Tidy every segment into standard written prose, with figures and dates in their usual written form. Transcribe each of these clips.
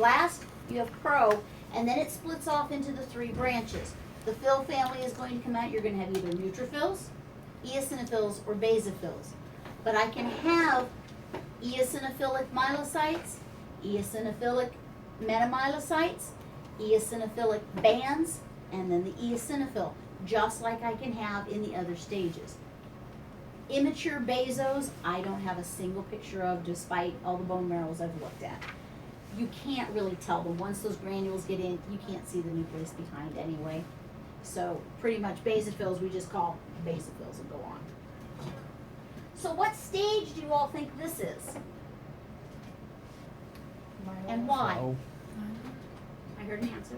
blast, you have pro, and then it splits off into the three branches. The fill family is going to come out, you're gonna have either neutrophils, eosinophils, or basophils. But I can have eosinophilic myelocytes, eosinophilic metamyelocytes, eosinophilic bands, and then the eosinophil, just like I can have in the other stages. Immature basos, I don't have a single picture of, despite all the bone marrows I've looked at. You can't really tell them. Once those granules get in, you can't see the nucleus behind anyway. So pretty much basophils we just call basophils and go on. So what stage do you all think this is? And why? Oh, I heard an answer.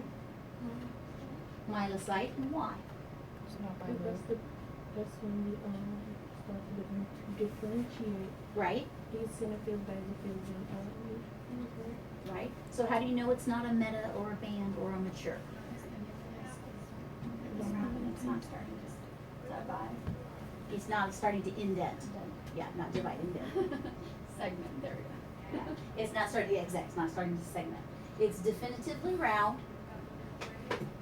Myelocyte, and why? That's when we start to differentiate Right? eosinophils, basophils, and Right? So how do you know it's not a meta or a band or a mature? It's not starting to divide. It's not starting to indent. Yeah, not divide, indent. Segment, there we go. Yeah. It's not starting to exact, it's not starting to segment. It's definitively round,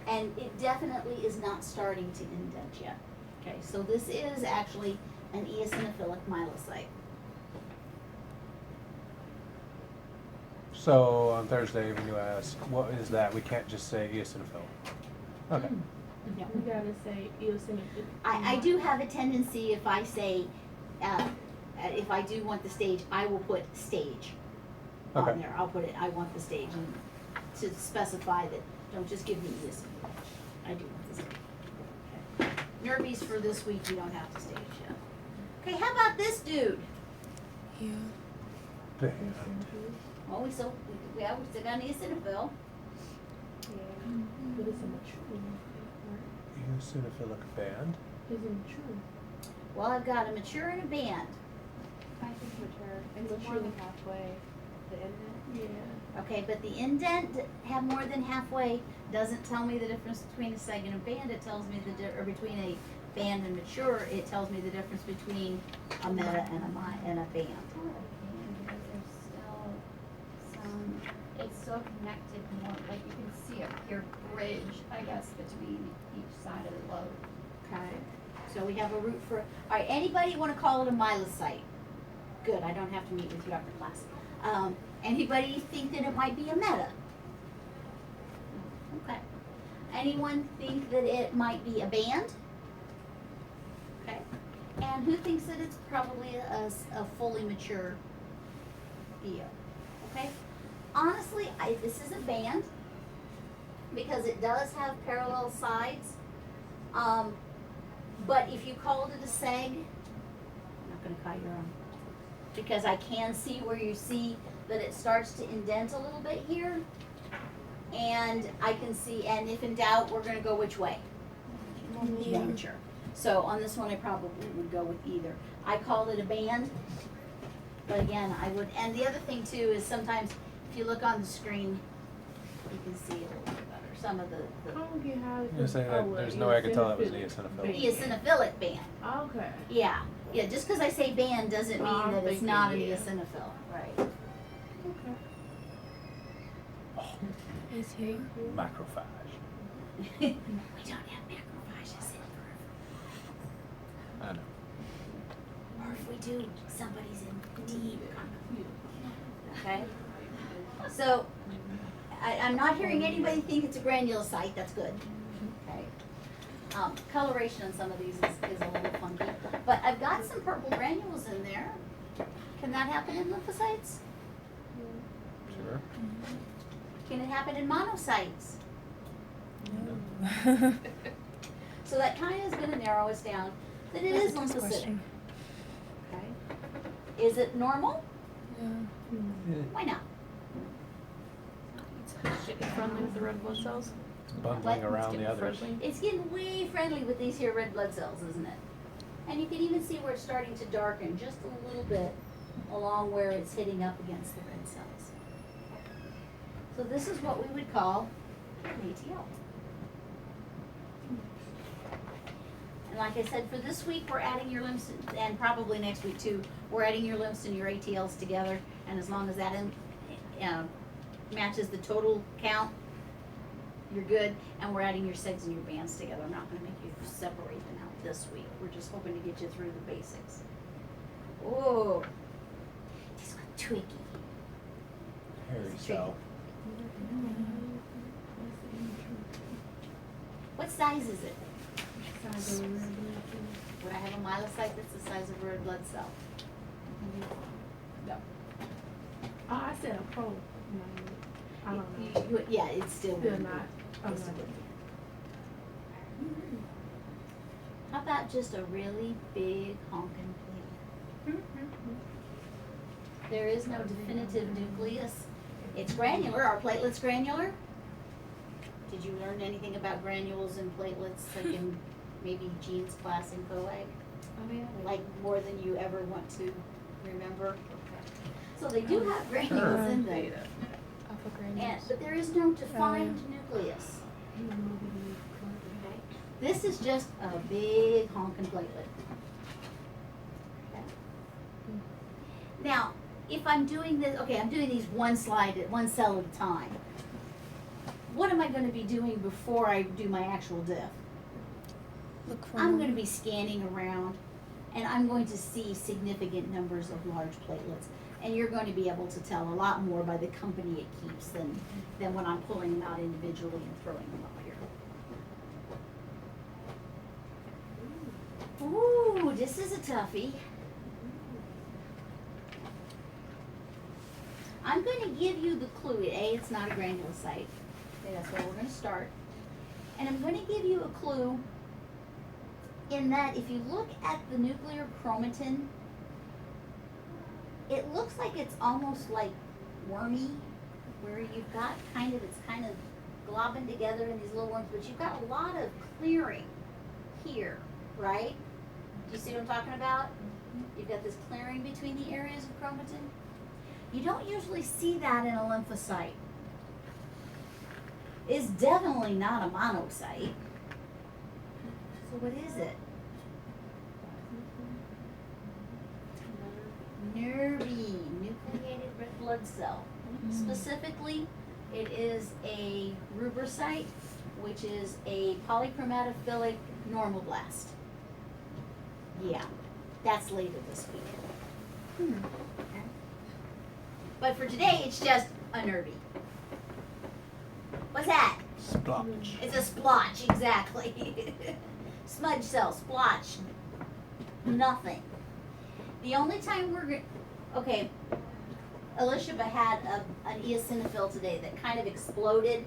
and it definitely is not starting to indent yet. Okay, so this is actually an eosinophilic myelocyte. so on Thursday when you ask, what is that? We can't just say eosinophil. Okay. Yeah. we gotta say eosinophil. I do have a tendency if I say, if I do want the stage, I will put stage on Okay. there. I'll put it, I want the stage, and to specify that, don't just give me this. I do want the stage. Okay. Nerbies for this week, you don't have to stage yet. Okay, how about this dude? Band. Oh, we still got an eosinophil. Yeah, but it's a mature. Eosinophilic band. It's a mature. Well, I've got a mature and a band. I think mature, it's Mature. more than halfway, the indent. Yeah. Okay, but the indent have more than halfway doesn't tell me the difference between a seg and a band. It tells me or between a band and mature. It tells me the difference between a meta and a band. Because there's still some, it's still connected more, like you can see a pure bridge, I guess, between each side of the lobe. Okay. So we have a root for. All right. Anybody want to call it a myelocyte? Good. I don't have to meet with you after class. Anybody think that it might be a meta? Okay. Anyone think that it might be a band? Okay. And who thinks that it's probably a fully mature EO? Okay. Honestly, this is a band because it does have parallel sides. But if you called it a seg, I'm not going to call your own because I can see where you see that it starts to indent a little bit here. And I can see, and if in doubt, we're going to go which way? More mature. So on this one, I probably would go with either. I called it a band, but again, I would, and the other thing too is sometimes if you look on the screen, you can see it a little bit better. Some of the I don't get how it's. You're saying that there's no way I could tell that was an eosinophil. eosinophilic band. Okay. Yeah, yeah, just because I say band doesn't mean I'm that it's thinking, not an yeah. eosinophil. Right. Okay. Macrophage. We don't have macrophages in peripheral. I know. Or if we do, somebody's in deep. Okay? So, I'm not hearing anybody think it's a granulocyte, that's good. Okay? Coloration on some of these is a little funky. But I've got some purple granules in there. Can that happen in lymphocytes? Sure. Can it happen in monocytes? So that kind of is going to narrow us down that it is lymphocytic. Okay. Is it normal? Why not? It's friendly with the red blood cells. It's bundling What? around the others. It's getting way friendly with these here red blood cells, isn't it? And you can even see where it's starting to darken just a little bit along where it's hitting up against the red cells. So this is what we would call an ATL. And like I said, for this week, we're adding your lymphs, and probably next week too, we're adding your lymphs and your ATLs together. And as long as that matches the total count, you're good, and we're adding your segs and your bands together. I'm not gonna make you separate them out this week. We're just hoping to get you through the basics. Oh, this one tricky. Harry It's tricky. Cell. What size is it? Size of red blood cell. Would I have a myelocyte that's the size of a red blood cell? No. Oh, I said a pro. No, I don't know. Yeah, it's still. Still would be. not. Oh, It still no. would be. How about just a really big honkin' platelet? There is no definitive nucleus. It's granular. Are platelets granular? Did you learn anything about granules and platelets, like in maybe genes class in coag? Oh, yeah. Like more than you ever want to remember? So they do have granules in them. Alpha And, granules. but there is no defined nucleus. Okay? This is just a big honkin' platelet. Okay? Now, if I'm doing this, okay, I'm doing these one slide at one cell at a time. What am I gonna be doing before I do my actual diff? Look for I'm gonna be scanning around and I'm going to see significant numbers of large platelets. And you're going to be able to tell a lot more by the company it keeps than when I'm pulling them out individually and throwing them up here. Ooh, this is a toughie. I'm going to give you the clue. A, it's not a granulocyte. Okay, that's where we're going to start. And I'm going to give you a clue in that if you look at the nuclear chromatin, it looks like it's almost like wormy, where you've got it's kind of globbing together in these little worms, but you've got a lot of clearing here, right? Do you see what I'm talking about? You've got this clearing between the areas of chromatin. You don't usually see that in a lymphocyte. It's definitely not a monocyte. So what is it? Nervine, nucleated red blood cell. Specifically, it is a rubrocyte, which is a polychromatophilic normoblast. Yeah, that's later this week. Okay. But for today, it's just a nervine. What's that? Splotch. It's a splotch, exactly. Smudge cell, splotch, nothing. The only time okay, Elishaba had an eosinophil today that kind of exploded.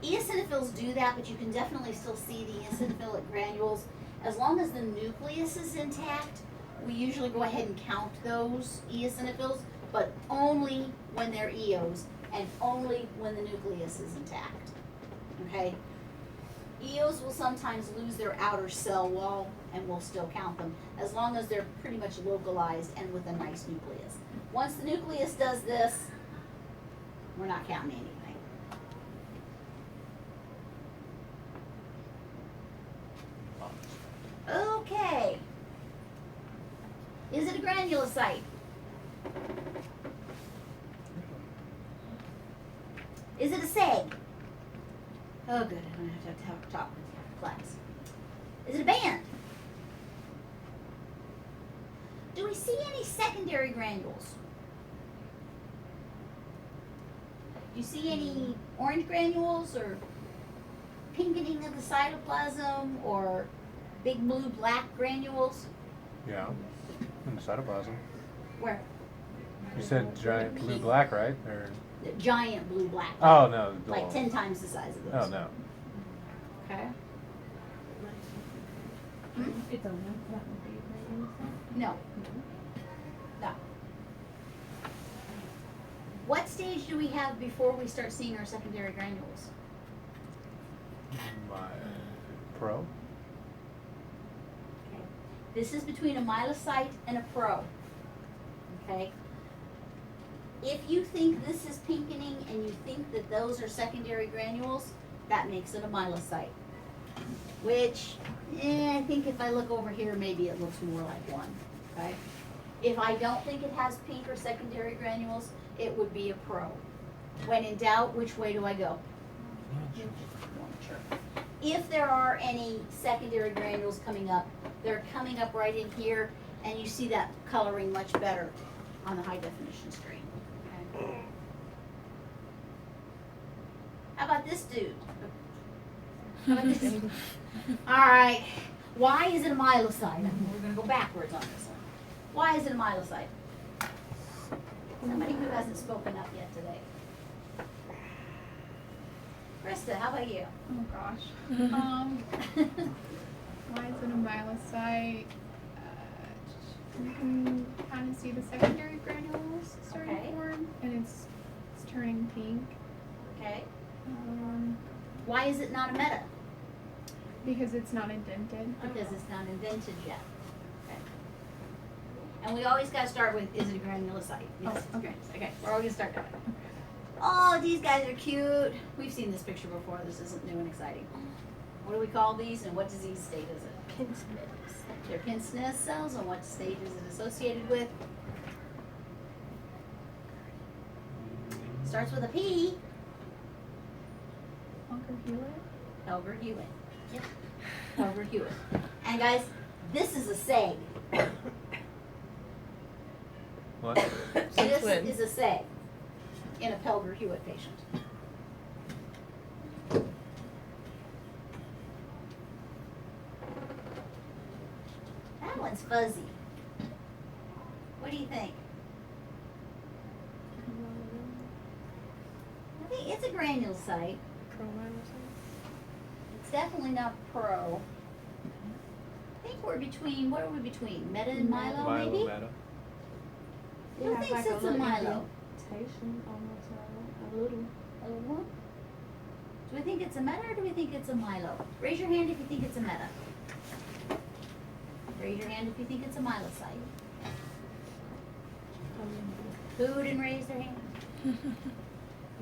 Eosinophils do that, but you can definitely still see the eosinophilic granules. As long as the nucleus is intact, we usually go ahead and count those eosinophils, but only when they're eos and only when the nucleus is intact. Okay? Eos will sometimes lose their outer cell wall and we'll still count them as long as they're pretty much localized and with a nice nucleus. Once the nucleus does this, we're not counting anything. Okay. Is it a granulocyte? Is it a seg? Oh, good. I don't have to talk with you, class. Is it a band? Do we see any secondary granules? Do you see any orange granules or pinkening of the cytoplasm or big blue black granules? Yeah. In the cytoplasm. Where? You said giant blue black, right? Or The giant blue black. oh no. the Like little- 10 times the size of those. Oh no. Okay. It's a one that would be a granulocyte. No. No. What stage do we have before we start seeing our secondary granules? My pro. Okay. This is between a myelocyte and a pro. Okay? If you think this is pinkening and you think that those are secondary granules, that makes it a myelocyte. Which, I think if I look over here, maybe it looks more like one, okay? If I don't think it has pink or secondary granules, it would be a pro. When in doubt, which way do I go? If there are any secondary granules coming up, they're coming up right in here, and you see that coloring much better on the high definition screen. Okay. How about this dude? How about this? All right. Why is it a myelocyte? We're going to go backwards on this one. Why is it a myelocyte? Somebody who hasn't spoken up yet today. Krista, how about you? Oh gosh. Why is it a myelocyte? You can kind of see the secondary granules starting Okay. to form, and it's turning pink. Okay. Um, Why is it not a meta? because it's not indented. Because it's not indented yet. Okay. And we always got to start with, is it a granulocyte? Yes. Oh, okay. Okay, we're always going to start there. Oh, these guys are cute. We've seen this picture before. This isn't new and exciting. What do we call these, and what disease state is it? Pince-nez. They're Pince-Nez cells, and what stage is it associated with? Starts with a P. Bunker Hewitt. Helger Hewitt. Yep. Helger Hewitt. And guys, this is a SEG. What? This Twin. is a SEG in a Pelger Hewitt patient. That one's fuzzy. What do you think? I think it's a granulocyte. It's definitely not pro. I think we're between, what are we between? Meta and Milo, maybe? Meta. Who Yeah, thinks like it's a little Milo? indentation almost, a little. A little one? Do we think it's a meta or do we think it's a Milo? Raise your hand if you think it's a meta. Raise your hand if you think it's a myelocyte. Who didn't raise their hand?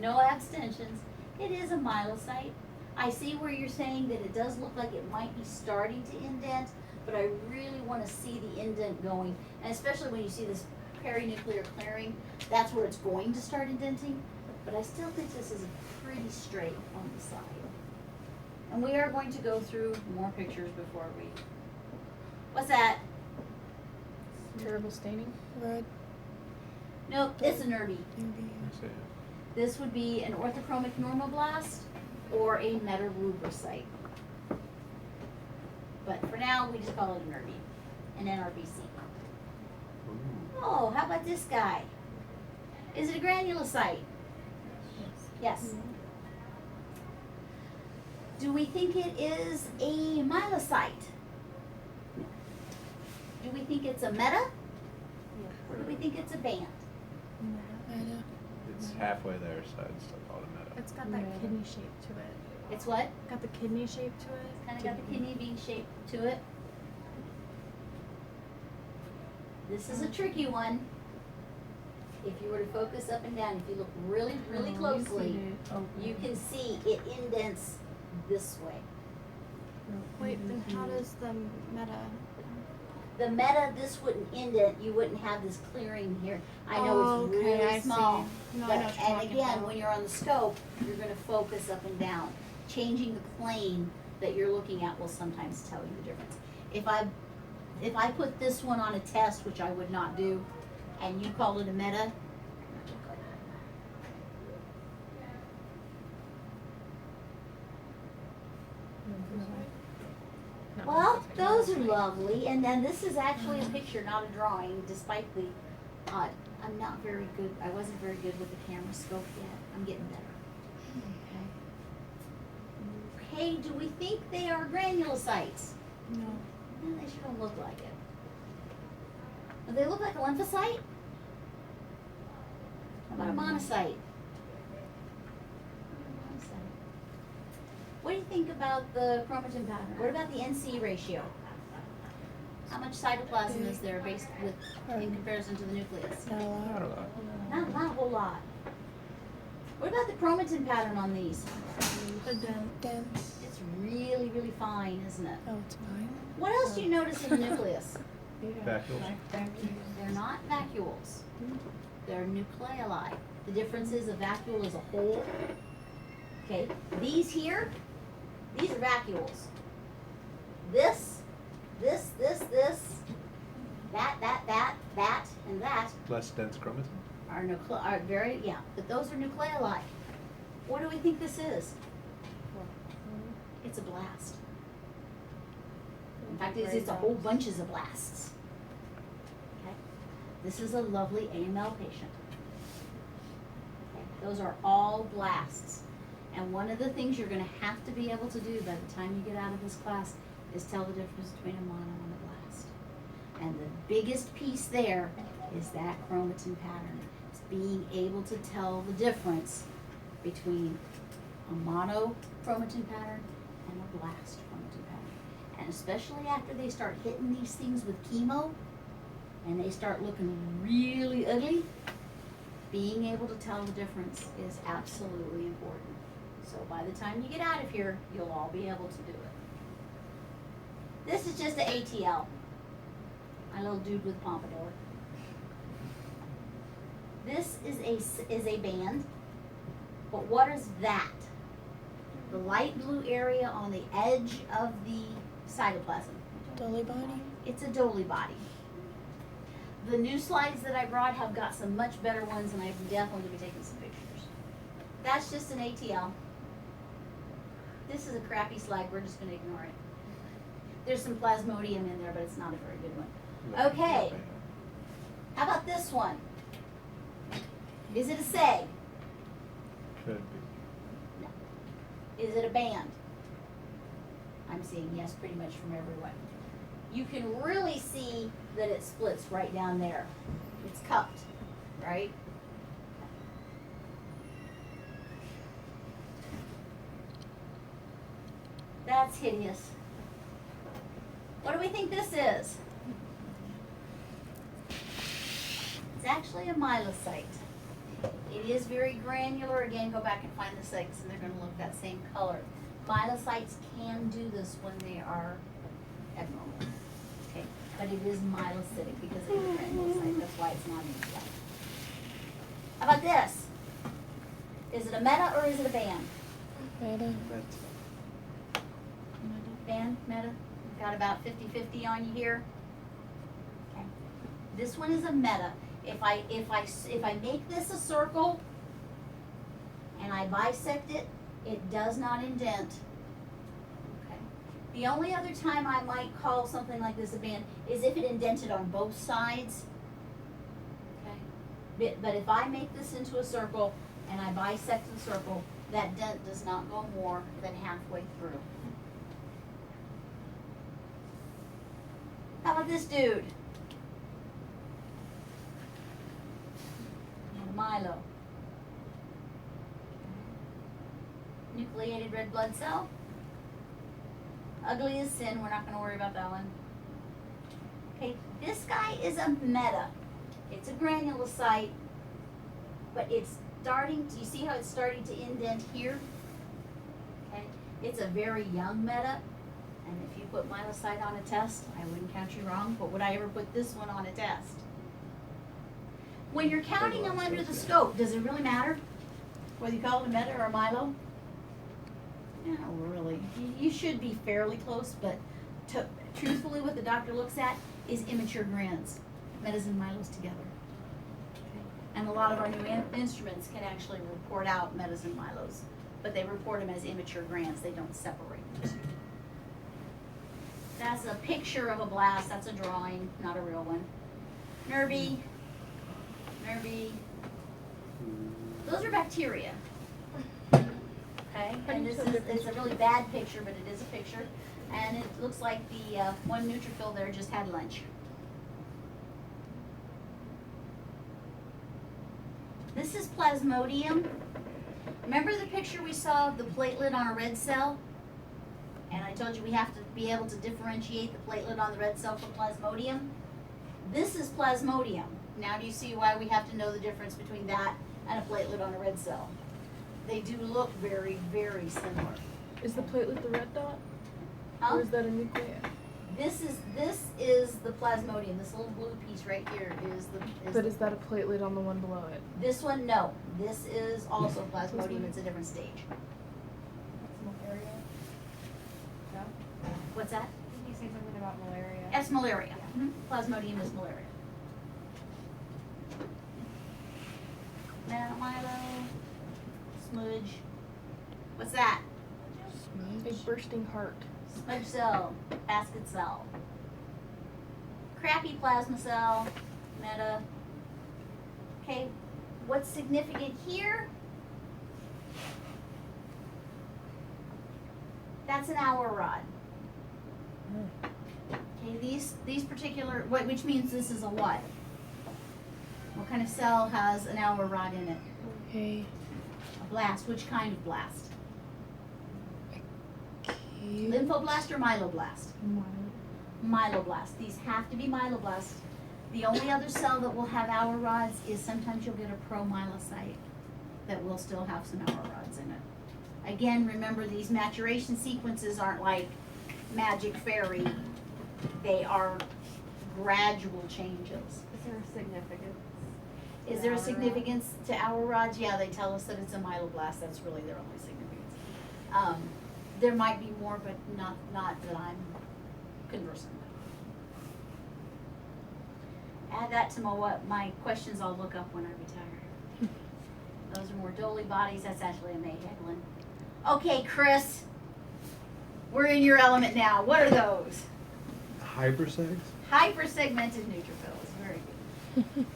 No abstentions. It is a myelocyte. I see where you're saying that it does look like it might be starting to indent, but I really want to see the indent going. And especially when you see this perinuclear clearing, that's where it's going to start indenting. But I still think this is pretty straight on the side. And we are going to go through more pictures before we... What's that? Terrible staining. Red. Nope, it's a nervy. I see it. This would be an orthochromic normoblast or a metarubricite. But for now, we just call it a nervy, an NRBC. Ooh. Oh, how about this guy? Is it a granulocyte? Yes. Do we think it is a myelocyte? Do we think it's a meta? Or do we think it's a band? Meta. It's halfway there, so I'd still call it a meta. It's got that kidney shape to it. It's what? Got the kidney shape to it. Kind of got the kidney bean shape to it. This is a tricky one. If you were to focus up and down, if you look really, really closely, you can see it indents this way. Wait, then how does the meta? The meta, this wouldn't indent, you wouldn't have this clearing here. I know it's really I small. See. No, I But, know what you're and talking again, about. when you're on the scope, you're gonna focus up and down. Changing the plane that you're looking at will sometimes tell you the difference. If I put this one on a test, which I would not do, and you call it a meta, well, those are lovely, and then this is actually a picture, not a drawing, despite the, I'm not very good, I wasn't very good with the camera scope yet, I'm getting better. Okay. Okay, do we think they are granulocytes? No. No, they sure don't look like it. Do they look like a lymphocyte? How about a monocyte? What do you think about the chromatin pattern? What about the NC ratio? How much cytoplasm is there based with in comparison to the nucleus? Not a lot. I don't know. Not a whole lot. What about the chromatin pattern on these? Dense. It's really, really fine, isn't it? Oh, it's mine. What else do you notice in the nucleus? Vacuoles. They're not vacuoles. They're nucleoli. The difference is a vacuole is a hole. Okay, these here, these are vacuoles. This, that, and that Less dense chromatin? are very, yeah, but those are nucleoli. What do we think this is? It's a blast. In fact, it's a whole bunches of blasts. Okay, this is a lovely AML patient. Okay, those are all blasts. And one of the things you're gonna have to be able to do by the time you get out of this class is tell the difference between a mono and a blast. And the biggest piece there is that chromatin pattern. It's being able to tell the difference between a monochromatin pattern and a blast chromatin pattern. And especially after they start hitting these things with chemo and they start looking really ugly, being able to tell the difference is absolutely important. So by the time you get out of here, you'll all be able to do it. This is just an ATL. My little dude with pompadour. This is a band, but what is that? The light blue area on the edge of the cytoplasm. Dolly body? It's a Dolly body. The new slides that I brought have got some much better ones, and I'm definitely going to be taking some pictures. That's just an ATL. This is a crappy slide. We're just going to ignore it. There's some plasmodium in there, but it's not a very good one. Okay. How about this one? Is it a seg? Could be. Is it a band? I'm seeing yes pretty much from everyone. You can really see that it splits right down there. It's cupped, right? That's hideous. What do we think this is? It's actually a myelocyte. It is very granular. Again, go back and find the sites and they're going to look that same color. Myelocytes can do this when they are abnormal. Okay, but it is myelocytic because it's a granulocyte. That's why it's not in the blood. How about this? Is it a meta or is it a band? Meta. Band, meta? Got about 50-50 on you here. Okay. This one is a meta. If I make this a circle and I bisect it, it does not indent. Okay. The only other time I might call something like this a band is if it indented on both sides. Okay. But if I make this into a circle and I bisect the circle, that dent does not go more than halfway through. How about this dude? Milo. Nucleated red blood cell. Ugly as sin, we're not going to worry about that one. Okay, this guy is a meta. It's a granulocyte, but it's starting, do you see how it's starting to indent here? Okay, it's a very young meta, and if you put myelocyte on a test, I wouldn't count you wrong, but would I ever put this one on a test? When you're counting them under the scope, does it really matter whether you call it a meta or a milo? No, really. You should be fairly close, but truthfully what the doctor looks at is immature grands, metas and milos together. Okay. And a lot of our new instruments can actually report out metas and milos, but they report them as immature grands. They don't separate them. That's a picture of a blast. That's a drawing, not a real one. Nervy. Those are bacteria. Okay, and this is it's a really bad picture, but it is a picture. And it looks like the one neutrophil there just had lunch. This is plasmodium. Remember the picture we saw of the platelet on a red cell? And I told you we have to be able to differentiate the platelet on the red cell from plasmodium. This is plasmodium. Now do you see why we have to know the difference between that and a platelet on a red cell? They do look very, very similar. Is the platelet the red dot? Huh? Or is that a nucleus? This is the plasmodium. This little blue piece right here is the. But is that a platelet on the one below it? This one? No. This is also Plasmodium, it's a different stage. That's malaria. No? What's that? Did you say something about malaria? That's malaria. Plasmodium is malaria. Milo, smudge. What's that? Big bursting heart. Smudge cell, basket cell. Crappy plasma cell, meta. Okay, what's significant here? That's an hour rod. Okay, these particular, which means this is a what? What kind of cell has an hour rod in it? Okay. A blast. Which kind of blast? Okay. Lymphoblast or myeloblast? Milo. Myeloblast. These have to be myeloblasts. The only other cell that will have hour rods is sometimes you'll get a promyelocyte that will still have some hour rods in it. Again, remember these maturation sequences aren't like magic fairy. They are gradual changes. Is there a significance? Is there a significance to hour rods? Yeah, they tell us that it's a myeloblast. That's really their only significance. There might be more, but not that I'm conversant with. Add that to my questions I'll look up when I retire. Those are more Dolly bodies. That's actually a May Heglin. Okay, Chris, we're in your element now. What are those? Hypersex? Hypersegmented neutrophils. Very good.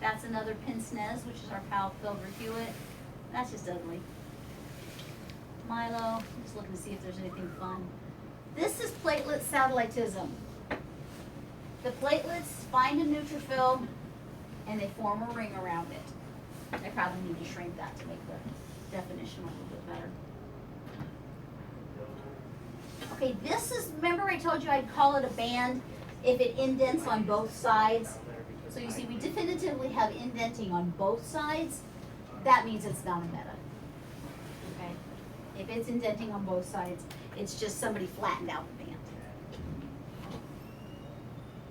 That's another Pince-Nez, which is our pal Filbert Hewitt. That's just ugly. Milo, I'm just looking to see if there's anything fun. This is platelet satellitism. The platelets find a neutrophil and they form a ring around it. I probably need to shrink that to make the definition a little bit better. Okay, this is, remember I told you I'd call it a band if it indents on both sides? So you see, we definitively have indenting on both sides. That means it's not a meta. Okay? If it's indenting on both sides, it's just somebody flattened out the band.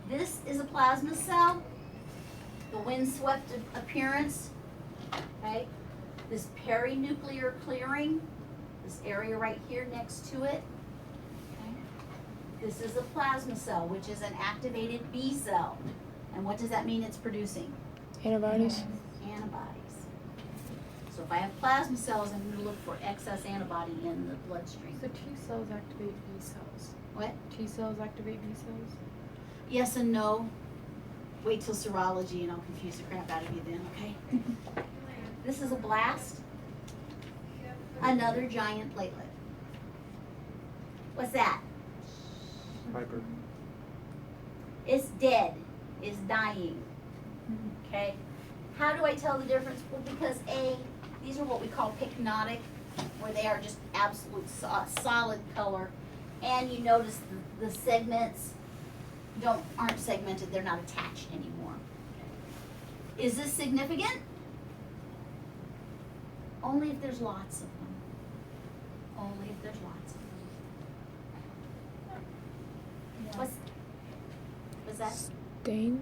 This is a plasma cell. The windswept appearance. Okay? This perinuclear clearing, this area right here next to it. Okay? This is a plasma cell, which is an activated B cell. And what does that mean it's producing? Antibodies. Antibodies. So if I have plasma cells, I'm going to look for excess antibody in the bloodstream. So T cells activate B cells. What? T cells activate B cells. Yes and no. Wait till serology and I'll confuse the crap out of you then, okay? This is a blast. Another giant platelet. What's that? Hyper. It's dead. It's dying. Okay? How do I tell the difference? Well, because A, these are what we call pycnotic, where they are just absolute solid color. And you notice the segments aren't segmented, they're not attached anymore. Is this significant? Only if there's lots of them. Only if there's lots of them. What's that? Stain.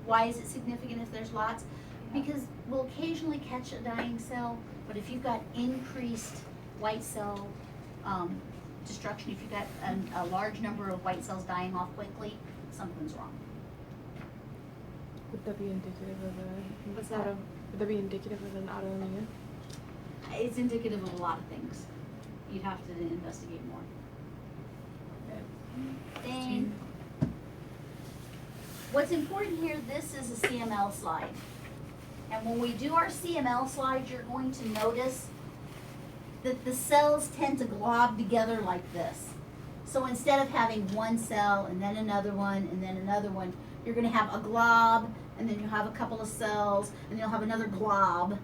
Why is it significant if there's lots? Because we'll occasionally catch a dying cell, but if you've got increased white cell destruction, if you've got a large number of white cells dying off quickly, something's wrong. Would that be indicative of a? What's that? Would that be indicative of an autoimmune? It's indicative of a lot of things. You'd have to investigate more. Then, what's important here, this is a CML slide. And when we do our CML slides, you're going to notice that the cells tend to glob together like this. So instead of having one cell and then another one and then another one, you're going to have a glob and then you'll have a couple of cells and you'll have another glob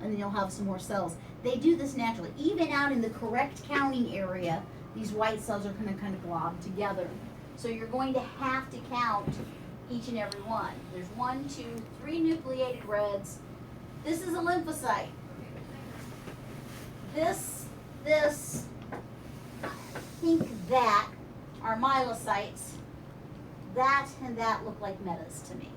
and then you'll have some more cells. They do this naturally. Even out in the correct counting area, these white cells are going to kind of glob together. So you're going to have to count each and every one. There's 1, 2, 3 nucleated reds. This is a lymphocyte. This, I think that are myelocytes. That and that look like metas to me.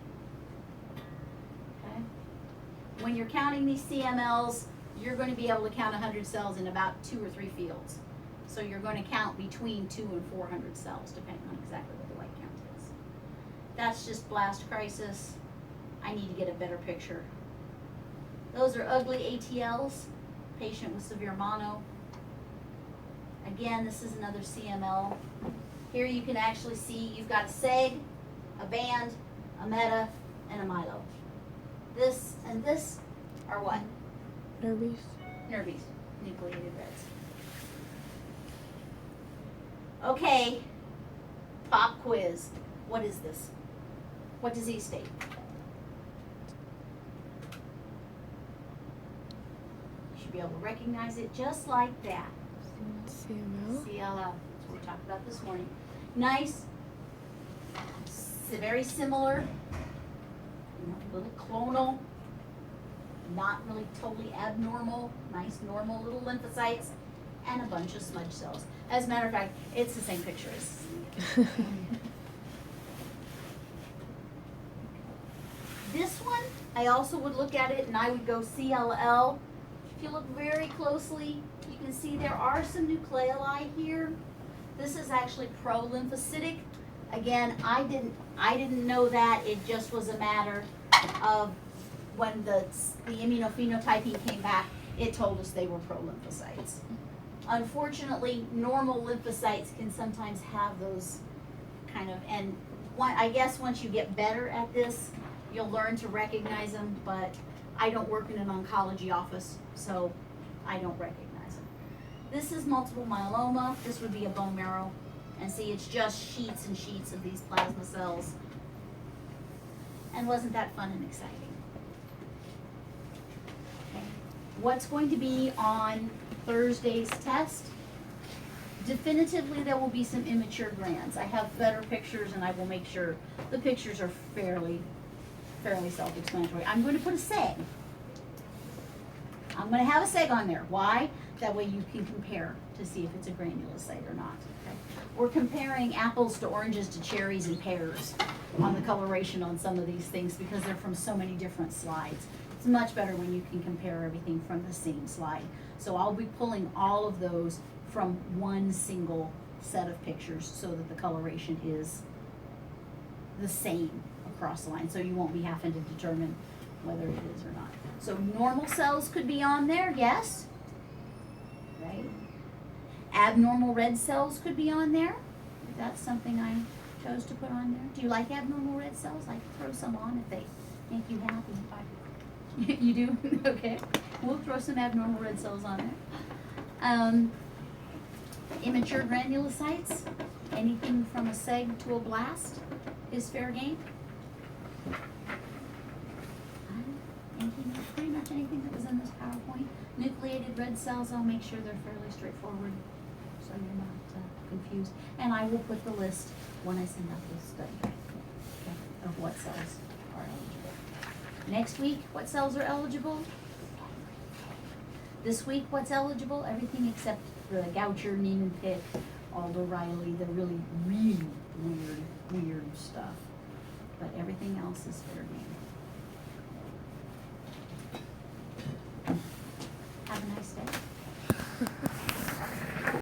when you're counting these CMLs, you're gonna be able to count 100 cells in about 2 or 3 fields. So you're gonna count between 200 and 400 cells, depending on exactly what the white count is. That's just blast crisis. I need to get a better picture. Those are ugly ATLs, patient with severe mono. Again, this is another CML. Here you can actually see you've got a seg, a band, a meta, and a milo. This and this are what? Nervies. Nervies, nucleated reds. Okay, pop quiz. What is this? What disease state? You should be able to recognize it just like that. CML. CLL, that's what we talked about this morning. Nice, very similar, little clonal, not really totally abnormal, nice normal little lymphocytes, and a bunch of smudge cells. As a matter of fact, it's the same picture as this one. I also would look at it and I would go CLL. If you look very closely, you can see there are some nucleoli here. This is actually pro-lymphocytic. Again, I didn't know that. It just was a matter of when the immunophenotyping came back, it told us they were pro-lymphocytes. Unfortunately, normal lymphocytes can sometimes have those kind of, and I guess once you get better at this, you'll learn to recognize them, but I don't work in an oncology office, so I don't recognize them. This is multiple myeloma. This would be a bone marrow. And see, it's just sheets and sheets of these plasma cells. And wasn't that fun and exciting? Okay. What's going to be on Thursday's test? Definitively, there will be some immature glands. I have better pictures, and I will make sure the pictures are fairly self-explanatory. I'm going to put a seg. I'm going to have a seg on there. Why? That way you can compare to see if it's a granulocyte or not. Okay? We're comparing apples to oranges to cherries and pears on the coloration on some of these things because they're from so many different slides. It's much better when you can compare everything from the same slide. So I'll be pulling all of those from one single set of pictures so that the coloration is the same across the line. So you won't be having to determine whether it is or not. So normal cells could be on there, yes. Right? Abnormal red cells could be on there. If that's something I chose to put on there. Do you like abnormal red cells? I could throw some on if they make you happy. You do? Okay. We'll throw some abnormal red cells on there. Immature granulocytes, anything from a seg to a blast is fair game. Pretty much anything that was in this PowerPoint. Nucleated red cells, I'll make sure they're fairly straightforward so you're not confused. And I will put the list when I send out this study, okay, of what cells are eligible. Next week, what cells are eligible? This week, what's eligible? Everything except the Goucher, Niemann-Pick, Aldo Riley, the really, really weird stuff. But everything else is fair game.